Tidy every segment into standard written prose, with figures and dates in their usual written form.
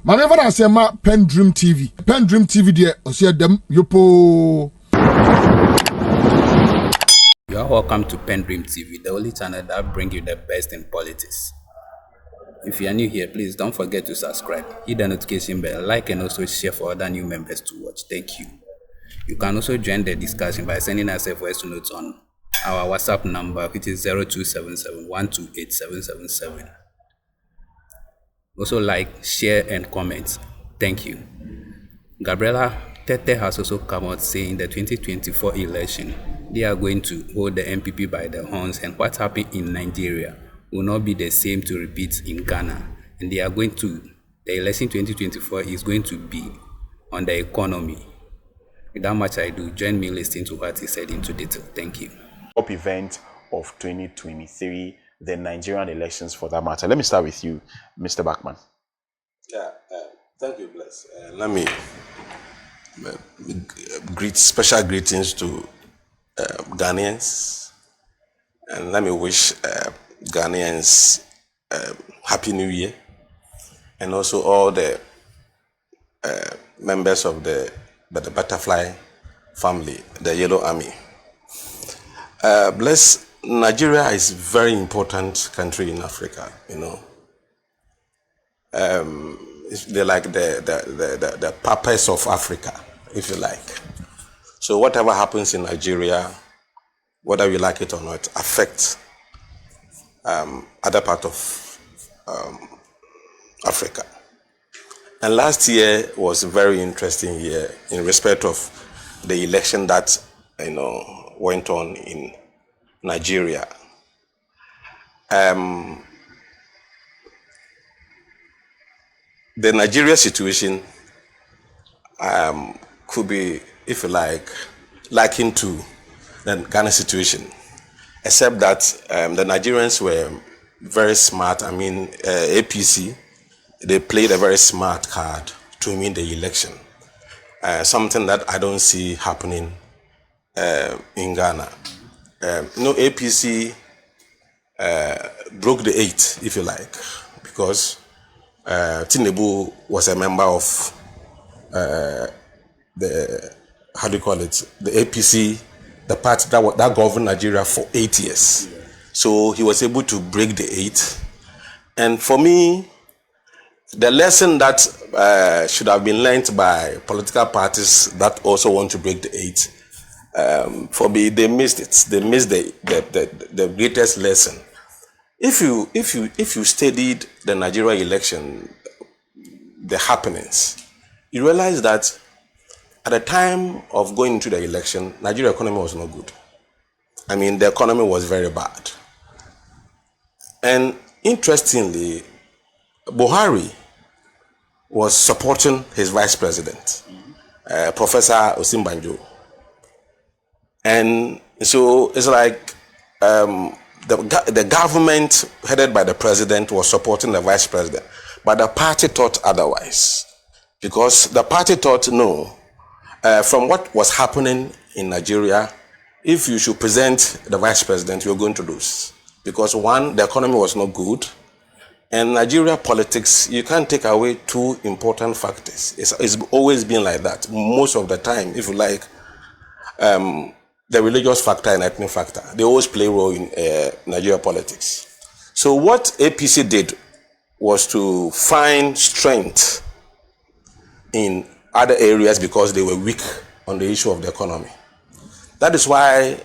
Maneva na say ma PENDREAM TV. PENDREAM TV there osia dem yopo. You are welcome to PENDREAM TV, the only channel that brings you the best in politics. If you are new here, please don't forget to subscribe, hit the notification bell, like, and also share for other new members to watch. Thank you. You can also join the discussion by sending us a voice note on our WhatsApp number, which is 0277-128-777. Also like, share, and comment. Thank you. Gabriella has also come out saying the 2024 election, they are going to hold the NPP by the horns, and what happened in Nigeria will not be the same to repeat in Ghana. And the election 2024 is going to be on the economy. Without much ado, join me listening to what he said into detail. Thank you. Top event of 2023, the Nigerian elections for that matter. Let me start with you, Mr. Bachman. Yeah, thank you, Bless. Let me special greetings to Ghanaians, and let me wish Ghanaians Happy New Year, and also all the members of the butterfly family, the Yellow Army. Bless, Nigeria is a very important country in Africa, you know. They're like the purpose of Africa, if you like. So whatever happens in Nigeria, whether we like it or not, affects other part of Africa. And last year was a very interesting year in respect of the election that went on in Nigeria. The Nigeria situation could be, if you like, likened to the Ghana situation, except that the Nigerians were very smart. I mean, APC, they played a very smart card to win the election. Something that I don't see happening in Ghana. APC broke the 8, if you like, because Tinubu was a member of the APC, the party that governed Nigeria for 8 years. Yeah. So he was able to break the 8. And for me, the lesson that should have been learned by political parties that also want to break the 8, for me, they missed it. They missed the greatest lesson. If you studied the Nigeria election, the happenings, you realize that at the time of going into the election, Nigeria economy was not good. I mean, the economy was very bad. And interestingly, Buhari was supporting his vice president, Professor Osinbajo. And so it's like the government headed by the president was supporting the vice president, but the party thought otherwise, because the party thought, no, from what was happening in Nigeria, if you should present the vice president, you're going to lose, because one, the economy was not good, and Nigeria politics, you can't take away two important factors. It's always been like that most of the time, if you like. The religious factor and ethnic factor, they always play a role in Nigeria politics. So what APC did was to find strength in other areas because they were weak on the issue of the economy. That is why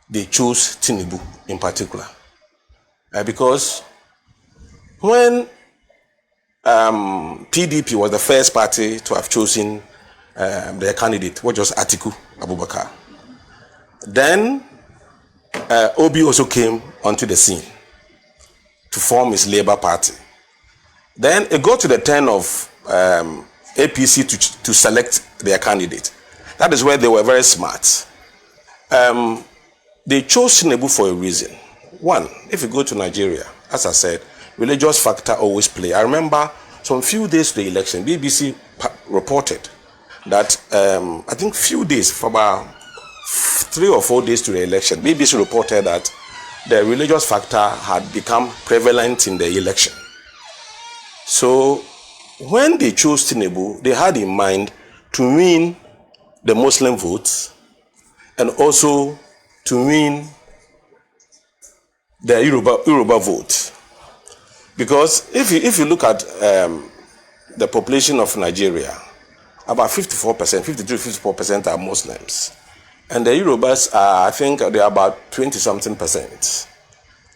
they chose Tinubu in particular. Because when PDP was the first party to have chosen their candidate, which was Atiku Abubakar, then Obi also came onto the scene to form his Labour Party. Then it got to the turn of APC to select their candidate. That is where they were very smart. They chose Tinubu for a reason. One, if you go to Nigeria, as I said, religious factor always play. I remember some few days to the election, BBC reported that I think few days, for about 3 or 4 days to the election, BBC reported that the religious factor had become prevalent in the election. So when they chose Tinubu, they had in mind to win the Muslim votes and also to win the Yoruba vote. Because if you look at the population of Nigeria, about 54%, 53-54% are Muslims. And the Yorubas are, I think, they're about 20-something percent.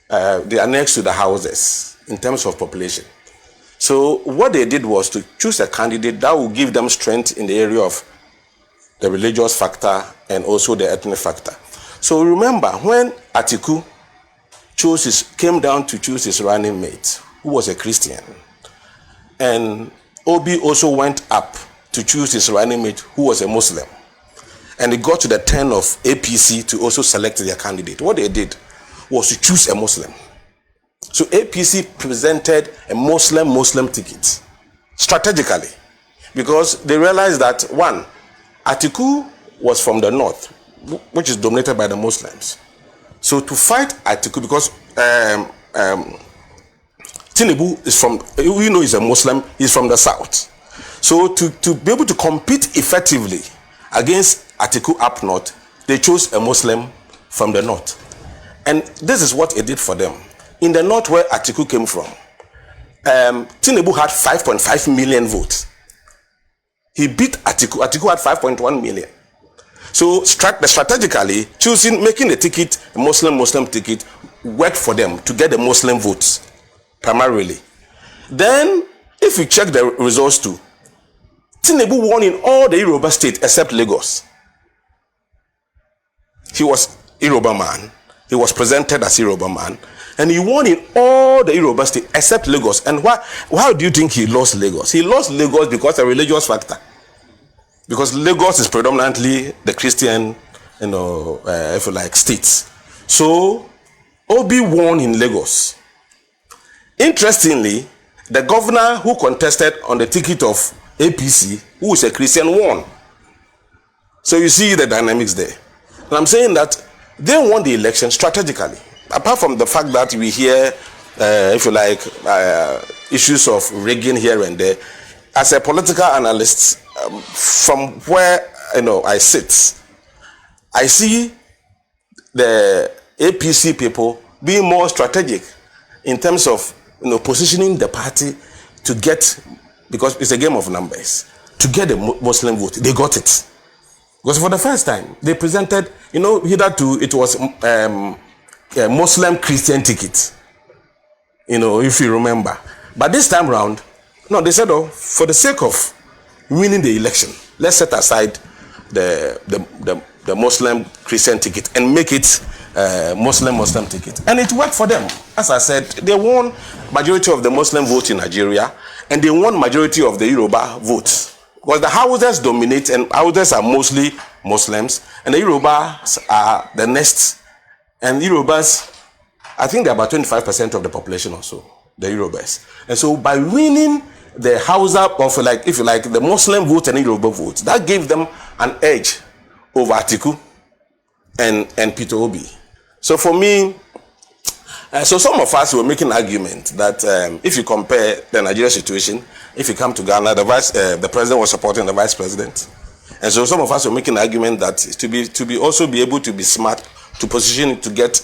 They are next to the houses in terms of population. So what they did was to choose a candidate that will give them strength in the area of the religious factor and also the ethnic factor. So remember, when Atiku came down to choose his running mate, who was a Christian, and Obi also went up to choose his running mate, who was a Muslim, and it got to the turn of APC to also select their candidate. What they did was to choose a Muslim. So APC presented a Muslim ticket strategically, because they realized that, one, Atiku was from the north, which is dominated by the Muslims. So to fight Atiku, because Tinubu is from, we know he's a Muslim, he's from the south. So to be able to compete effectively against Atiku up north, they chose a Muslim from the north. And this is what it did for them. In the north where Atiku came from, Tinubu had 5.5 million votes. He beat Atiku. Atiku had 5.1 million. So strategically, making the ticket, a Muslim ticket, worked for them to get the Muslim votes, primarily. Then, if you check the results too, Tinubu won in all the Yoruba states except Lagos. He was Yoruba man. He was presented as Yoruba man. And he won in all the Yoruba states except Lagos. And why do you think he lost Lagos? He lost Lagos because of a religious factor. Because Lagos is predominantly the Christian, if you like, states. So, Obi won in Lagos. Interestingly, the governor who contested on the ticket of APC, who is a Christian, won. So you see the dynamics there. And I'm saying that they won the election strategically. Apart from the fact that we hear, if you like, issues of rigging here and there, as a political analyst, from where I sit, I see the APC people being more strategic in terms of positioning the party to get, because it's a game of numbers, to get the Muslim vote. They got it. Because for the first time, they presented, hitherto it was a Muslim Christian ticket, if you remember. But this time round, no, they said, for the sake of winning the election, let's set aside the Muslim Christian ticket and make it Muslim ticket. And it worked for them. As I said, they won majority of the Muslim vote in Nigeria, and they won majority of the Yoruba votes. Because the houses dominate, and houses are mostly Muslims, and the Yorubas are the next. And Yorubas, I think they're about 25% of the population or so, the Yorubas. And so by winning the Hausa of, if you like, the Muslim vote and the Yoruba vote, that gave them an edge over Atiku and Peter Obi. So for me, so some of us were making an argument that if you compare the Nigeria situation, if you come to Ghana, the president was supporting the vice president. And so some of us were making an argument that to be also be able to be smart, to position it to get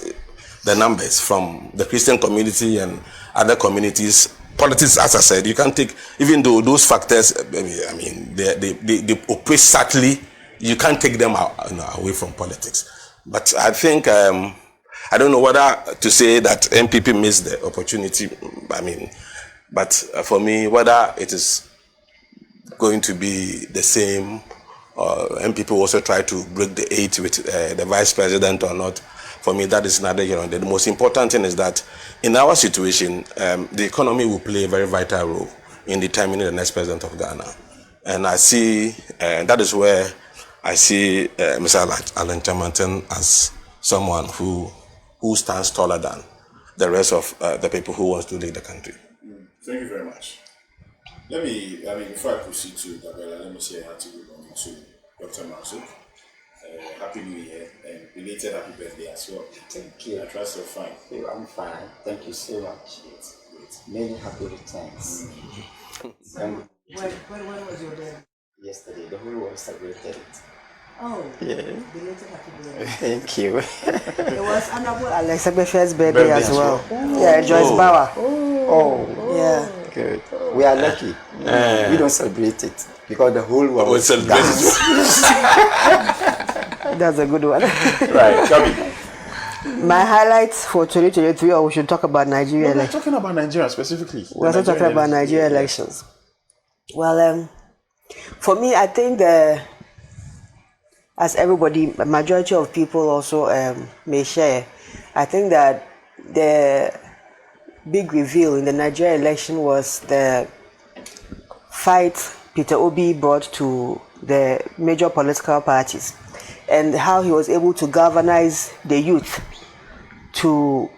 the numbers from the Christian community and other communities. Politics, as I said, you can't take, even though those factors, they operate subtly, you can't take them away from politics. But I think, I don't know whether to say that NPP missed the opportunity, but for me, whether it is going to be the same, or NPP also try to break the eight with the vice president or not, for me, that is neither here nor there. The most important thing is that in our situation, the economy will play a very vital role in determining the next president of Ghana. And I see, that is where I see Mr. Alan Chamanten as someone who stands taller than the rest of the people who wants to lead the country. Thank you very much. Before I proceed to Gabriella, let me say a hearty good morning to Dr. Marsuk. Happy New Year and belated happy birthday as well. Thank you. I trust you're fine. I'm fine. Thank you so much. Many happy returns. When was your day? Yesterday, the whole world celebrated it. Oh, Yeah. belated happy birthday. Thank you. It was Honorable Alex Ebefe's birthday as well. Yeah, Joyce Oh. Bauer. Oh, Yeah. good. We are lucky. We don't celebrate it because the whole world dance. That's a good one. Right, Gabi. My highlights for 2023, or we should talk about Nigeria We're elections. talking about Nigeria specifically. We're also talking about Nigeria elections. Well, for me, I think as everybody, a majority of people also may share, I think that the big reveal in the Nigeria election was the fight Peter Obi brought to the major political parties and how he was able to galvanize the youth to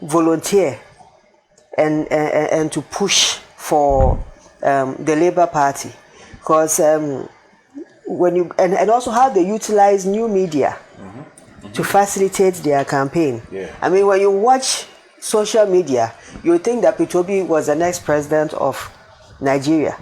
volunteer and to push for the Labour Party, because when you and also how they utilize new media to facilitate their campaign. Yeah. I mean, when you watch social media, you think that Peter Obi was the next president of Nigeria.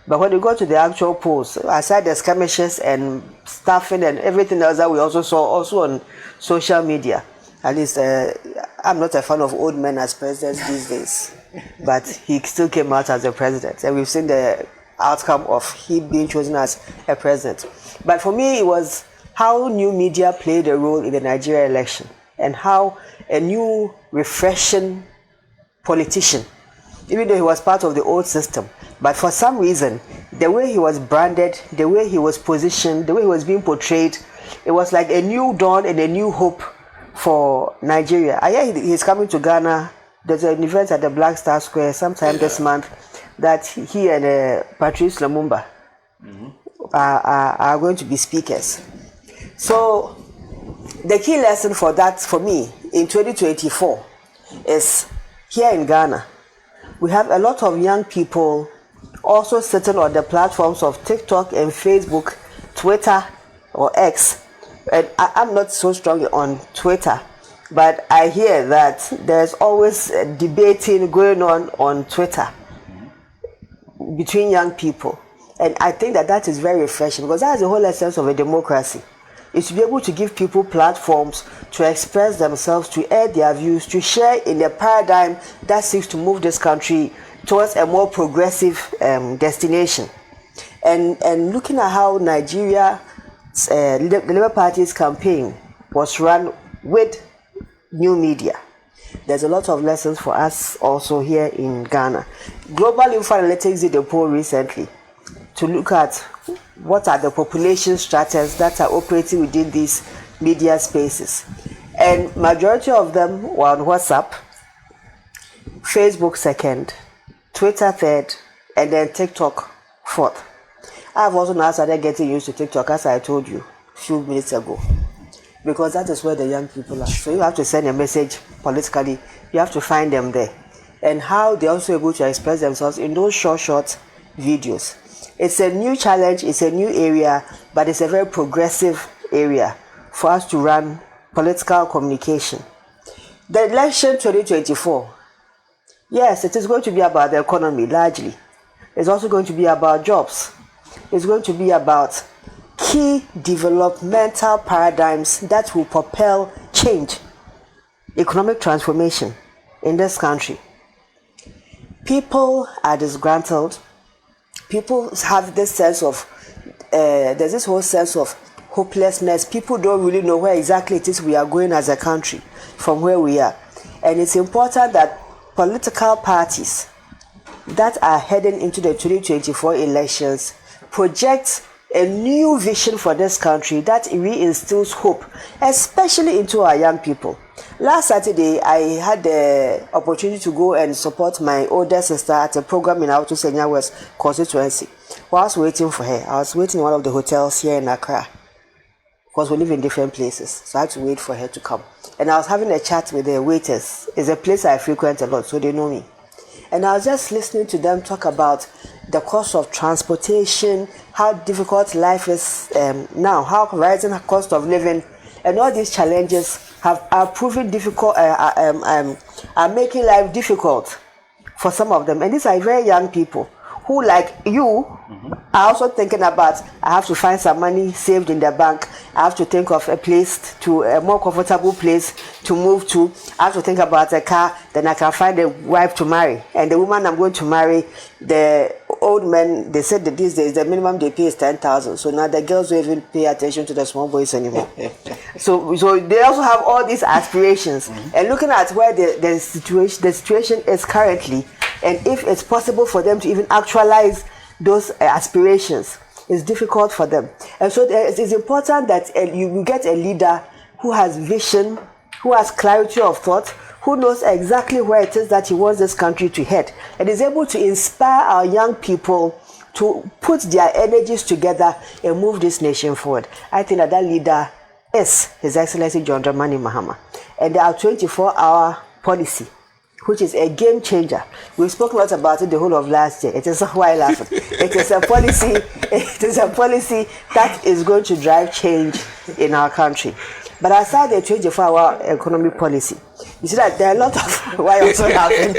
But when you go to the actual polls, aside the skirmishes and staffing and everything else that we also saw also on social media, at least I'm not a fan of old men as presidents these days, but he still came out as a president. And we've seen the outcome of him being chosen as a president. But for me, it was how new media played a role in the Nigeria election and how a new, refreshing politician, even though he was part of the old system, but for some reason, the way he was branded, the way he was positioned, the way he was being portrayed, it was like a new dawn and a new hope for Nigeria. I hear he's coming to Ghana. There's an event at the Black Star Square sometime this month that he and Patrice Lumumba are going to be speakers. So the key lesson for that, for me, in 2024 is here in Ghana, we have a lot of young people also sitting on the platforms of TikTok and Facebook, Twitter or X. And I'm not so strong on Twitter, but I hear that there's always debating going on Twitter between young people. And I think that is very refreshing, because that's the whole essence of a democracy. Is to be able to give people platforms to express themselves, to air their views, to share in a paradigm that seeks to move this country towards a more progressive destination. And looking at how Nigeria, the Labour Party's campaign was run with new media, there's a lot of lessons for us also here in Ghana. Global Info Analytics did a poll recently to look at what are the population stratas that are operating within these media spaces. And majority of them were on WhatsApp, Facebook second, Twitter third, and then TikTok fourth. I've also now started getting used to TikTok, as I told you a few minutes ago, because that is where the young people are. So you have to send a message politically, you have to find them there. And how they're also able to express themselves in those short videos. It's a new challenge, it's a new area, but it's a very progressive area for us to run political communication. The election 2024, yes, it is going to be about the economy largely. It's also going to be about jobs. It's going to be about key developmental paradigms that will propel change, economic transformation in this country. People are disgruntled. People have this sense of, there's this whole sense of hopelessness. People don't really know where exactly it is we are going as a country from where we are. And it's important that political parties that are heading into the 2024 elections project a new vision for this country that reinstills hope, especially into our young people. Last Saturday, I had the opportunity to go and support my older sister at a program in Auto Senya West constituency. While I was waiting for her, I was waiting in one of the hotels here in Accra, because we live in different places, so I had to wait for her to come. And I was having a chat with the waiters. It's a place I frequent a lot, so they know me. And I was just listening to them talk about the cost of transportation, how difficult life is now, how rising cost of living, and all these challenges are proving difficult, are making life difficult for some of them. And these are very young people who, like you, are also thinking about, I have to find some money saved in the bank. I have to think of a more comfortable place to move to. I have to think about a car. Then I can find a wife to marry. And the woman I'm going to marry, the old men, they said that these days the minimum they pay is 10,000. So now the girls don't even pay attention to the small boys anymore. so they also have all these aspirations. And looking at where the situation is currently, and if it's possible for them to even actualize those aspirations, it's difficult for them. And so it is important that you get a leader who has vision, who has clarity of thought, who knows exactly where it is that he wants this country to head, and is able to inspire our young people to put their energies together and move this nation forward. I think that leader is His Excellency John Dramani Mahama. And our 24-hour policy, which is a game changer. We've spoken a lot about it the whole of last year. It is why laughing. It is a policy. It is a policy that is going to drive change in our country. But aside the 24-hour economic policy, you see that there are a lot of why are you so laughing?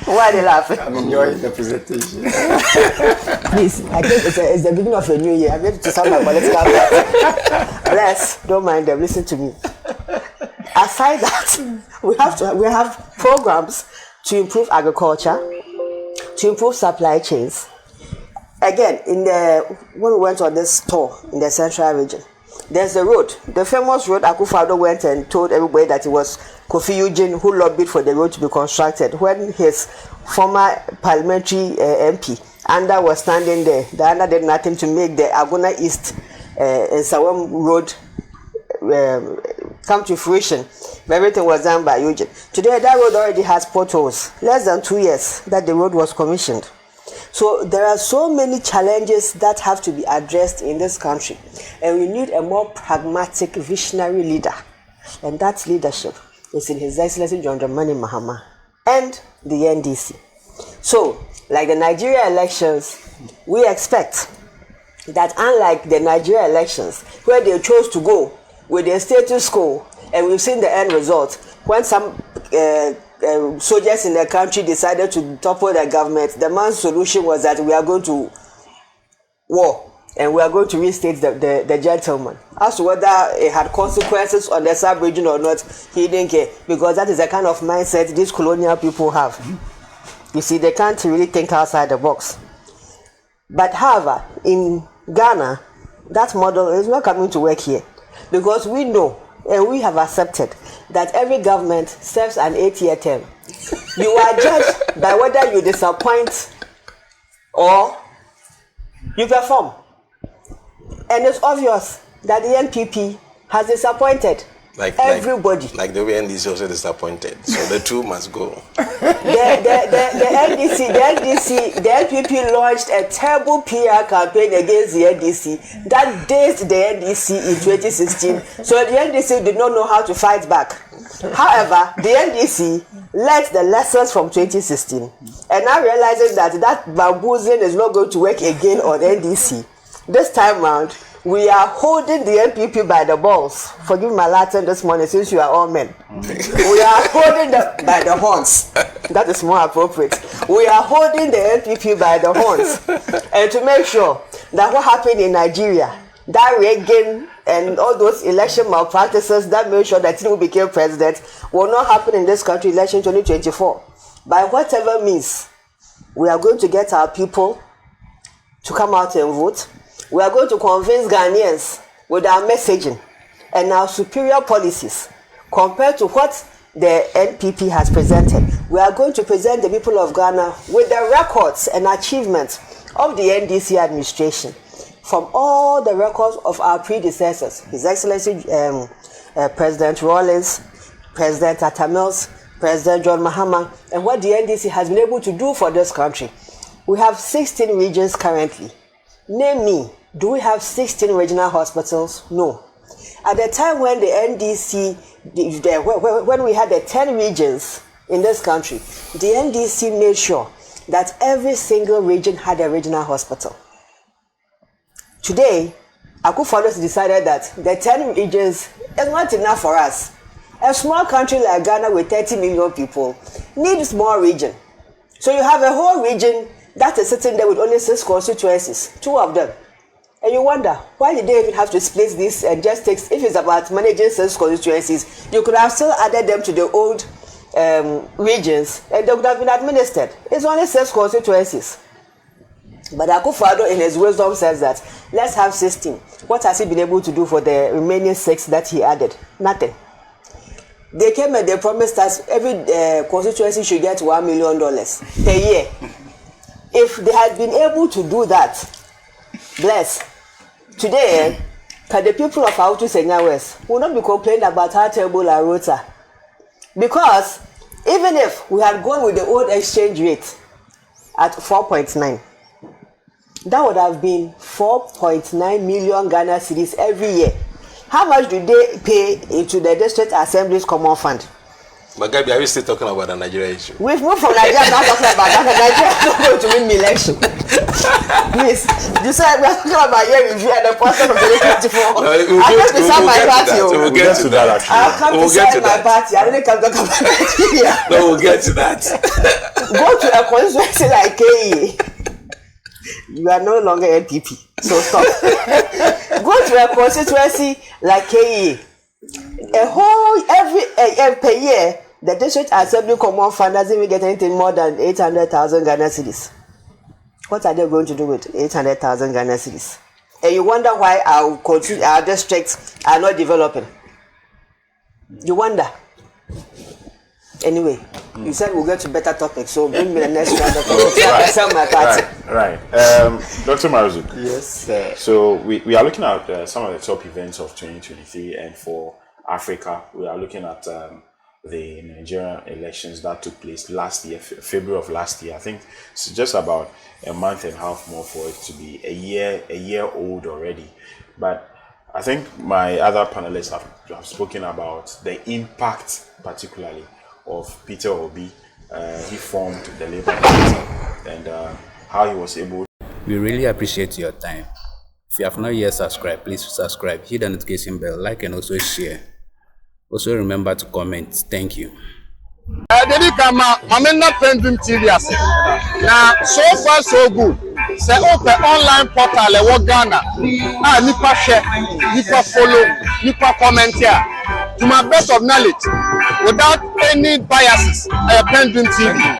Why are they laughing? I'm enjoying the presentation. Please, I think it's the beginning of a new year. I'm ready to sound like political party. Bless, don't mind them. Listen to me. Aside that, we have programs to improve agriculture, to improve supply chains. Again, when we went on this tour in the central region, there's the road, the famous road. Akufo-Addo went and told everybody that it was Kofi Eugene who lobbied for the road to be constructed. When his former parliamentary MP, Anda, was standing there, the Anda did nothing to make the Agona East and Sawam road come to fruition. Everything was done by Eugene. Today, that road already has potholes. Less than 2 years that the road was commissioned. So there are so many challenges that have to be addressed in this country, and we need a more pragmatic, visionary leader. And that leadership is in His Excellency John Dramani Mahama and the NDC. So, like the Nigeria elections, we expect that unlike the Nigeria elections, where they chose to go with their status quo, and we've seen the end result, when some soldiers in the country decided to topple the government, the man's solution was that we are going to war and we are going to restate the gentleman. As to whether it had consequences on the sub-region or not, he didn't care, because that is the kind of mindset these colonial people have. You see, they can't really think outside the box. But however, in Ghana, that model is not coming to work here, because we know and we have accepted that every government serves an 8-year term. You are judged by whether you disappoint or you perform. And it's obvious that the NPP has disappointed everybody. Like the way NDC also disappointed. So the two must go. The NPP launched a terrible PR campaign against the NDC that dazed the NDC in 2016. So the NDC did not know how to fight back. However, the NDC learned the lessons from 2016 and now realizing that bamboozling is not going to work again on NDC. This time round, we are holding the NPP by the balls. Forgive my Latin this morning, since you are all men. We are holding them by the horns. That is more appropriate. We are holding the NPP by the horns. And to make sure that what happened in Nigeria, that rigging and all those election malpractices that made sure that Tinubu became president, will not happen in this country election 2024. By whatever means, we are going to get our people to come out and vote. We are going to convince Ghanaians with our messaging and our superior policies compared to what the NPP has presented. We are going to present the people of Ghana with the records and achievements of the NDC administration from all the records of our predecessors, His Excellency President Rawlings, President Atamils, President John Mahama, and what the NDC has been able to do for this country. We have 16 regions currently. Name me, do we have 16 regional hospitals? No. At the time when the NDC, when we had the 10 regions in this country, the NDC made sure that every single region had a regional hospital. Today, Akufo-Addo decided that the 10 regions is not enough for us. A small country like Ghana with 30 million people needs more region. So you have a whole region that is sitting there with only 6 constituencies, 2 of them. And you wonder, why did they even have to split this and just take, if it's about managing 6 constituencies, you could have still added them to the old regions and they would have been administered. It's only 6 constituencies. But Akufo-Addo in his wisdom says that, let's have 16. What has he been able to do for the remaining 6 that he added? Nothing. They came and they promised us every constituency should get $1 million per year. If they had been able to do that, bless. Today, the people of Autu Senya West will not be complaining about how terrible our roads are. Because even if we had gone with the old exchange rate at 4.9, that would have been 4.9 million Ghana cedis every year. How much do they pay into the district assembly's common fund? But Gabi, are we still talking about the Nigeria issue? We've moved from Nigeria, I'm not talking about that. Nigeria is not going to win the election. Please, you said we're talking about year review and the person of 2024. I can't decide my party. We'll get to that actually. I can't decide my party. I really can't talk about Nigeria. No, we'll get to that. Go to a constituency like KE. You are no longer NPP, so stop. Go to a constituency like KE. A whole per year, the district assembly common fund doesn't even get anything more than 800,000 Ghana cedis. What are they going to do with 800,000 Ghana cedis? And you wonder why our districts are not developing. You wonder. Anyway, you said we'll get to better topics, so bring me the next round of topics. Right. Dr. Maruzuk. Yes, sir. So we are looking at some of the top events of 2023, and for Africa, we are looking at the Nigerian elections that took place last year, February of last year. I think it's just about a month and a half more for it to be a year old already. But I think my other panelists have spoken about the impact, particularly of Peter Obi. He formed the Labour Party and how he was able. We really appreciate your time. If you have not yet subscribed, please subscribe, hit the notification bell, like, and also share. Also remember to comment. Thank you. I'm not PENDREAM TV. Now, so far so good. Say open online portal e Ghana. Nipa share, nipa follow, nipa comment here. To my best of knowledge, without any biases, PENDREAM TV.